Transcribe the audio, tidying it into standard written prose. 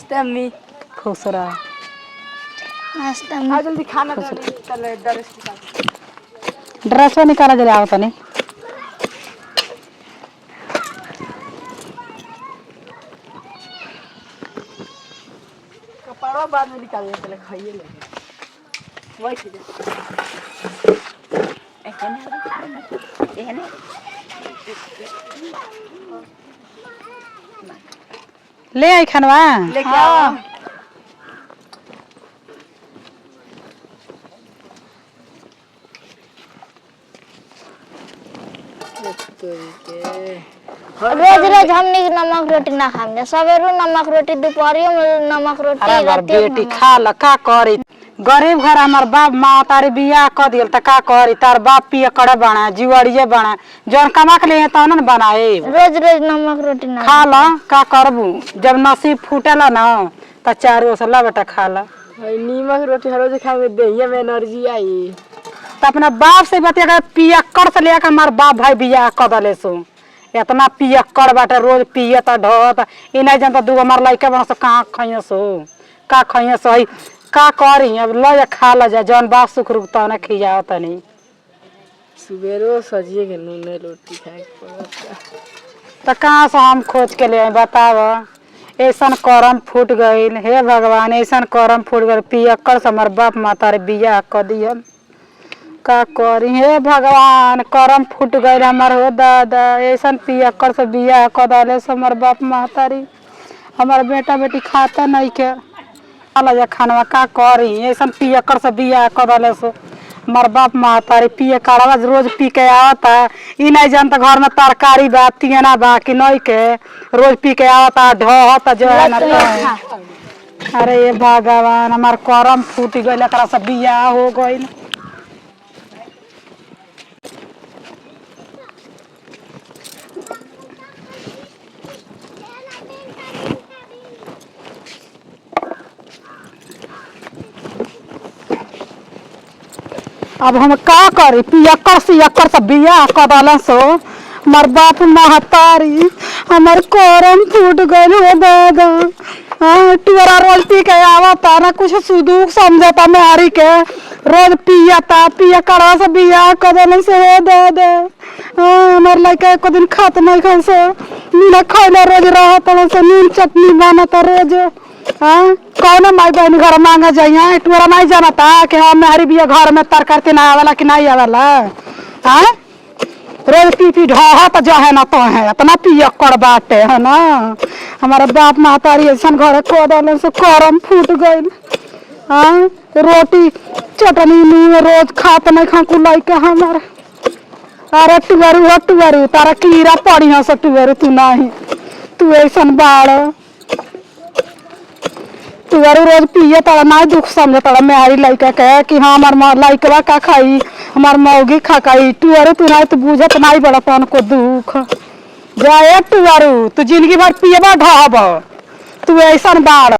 नमस्ते अम्मी। खुश रह। नमस्ते अम्मी। आ जल्दी खाना चले ड्रेस निकाला जल्दी आओ तनी। कपड़ा बाद में निकाल ले, पहले खाइए ले। वही ठीक है। ले आई खनवा लेके आओ। रोज रोज हमनी नमक रोटी ना खाएंगे, सवेरे नमक रोटी, दोपहरियों में नमक रोटी। अरे बेटी खा ल का करी, गरीब घर हमार बाप माँ तारी बियाह कर दियल त का करी, तार बाप पिए कड़े बना जीवड़िए बना जौन कमा के लिए तौन न बनाए। रोज रोज नमक रोटी ना खा ल का करबू, जब नसीब फूटेला ना त चारों से ला बेटा खा ल। नीमक रोटी हर रोज खाएंगे, देहिया में एनर्जी आई। त अपना बाप से बतिया पियक्कड़ से लेकर हमार बाप भाई बियाह कर दले सो, इतना पियक्कड़ बाटे रोज पिए त ढोत इ नहीं जानता दूगो हमार लइका बना सो कहाँ खइए सो का खइए सो का करी। अब ल जा खा ल जा जौन बाप सुख रुकता ना खियाओ तनी। सुबेरो सजिए के नूने रोटी खाए त कहाँ से हम खोज के ले बताव, ऐसन करम फूट गईल। हे भगवान ऐसन करम फूट गईल, पियक्कड़ से हमार बाप माता रे बियाह कर दिहन का करी। हे भगवान करम फूट गईल हमार हो दादा, ऐसन पियक्कड़ से बियाह कर दले से हमार बाप मातारी। हमार बेटा बेटी खाता नहीं के जा खानवा का करी, ऐसन पियक्कड़ से बियाह कर दले से हमार बाप मातारी। पिए काढ़वा रोज पी के आवता, इ नहीं जानता घर में तरकारी बा तियना बा कि नहीं के, रोज पी के आवता ढहता जो है ना। अरे ये भगवान हमार करम फूट गईल, एकरा से बियाह हो गईल। अब हम का करी, पियक्कड़ सियक्कड़ से बियाह कर दलन सो हमार बाप महतारी, हमार करम फूट गईल हो दादा। हाँ टुअरा रोज पी के आवता ना कुछ सुदूक समझता मारी के, रोज पियता पियक्कड़वा से बियाह कर दलन से हो दादा। हाँ हमार लड़का एको दिन खात नहीं खा सो, नीला खैले रोज रहत से नीम चटनी बनता रोज। हाँ कौन माई बहन घर मांगा जाइए, टुअरा नहीं जानता कि हम हमारी बिया घर में तरकारी ना आवेला कि नहीं आवेला। हाँ रोज पी पी ढहत जो है ना तो है इतना पियक्कड़ बाटे है ना। हमारा बाप मातारी ऐसा घर खो दलन से करम फूट गईल। हाँ रोटी चटनी नीम रोज खात नहीं खा कुल लइका हमार। अरे टुअरू हो टुअरू, तारा कीड़ा पड़ी से टुअरू, तू नहीं तू ऐसा बाड़ टुअरू रोज पिए तड़ा ना दुख समझे तड़ा मेरी लइका के कि हाँ हमार लइकवा का खाई, हमार मौगी खा खाई। टुअरू तू नहीं तो बुझत नहीं बड़पन को दुख। जाए टुअरू तू जिंदगी भर पिएबा ढहब, तू ऐसा बाड़।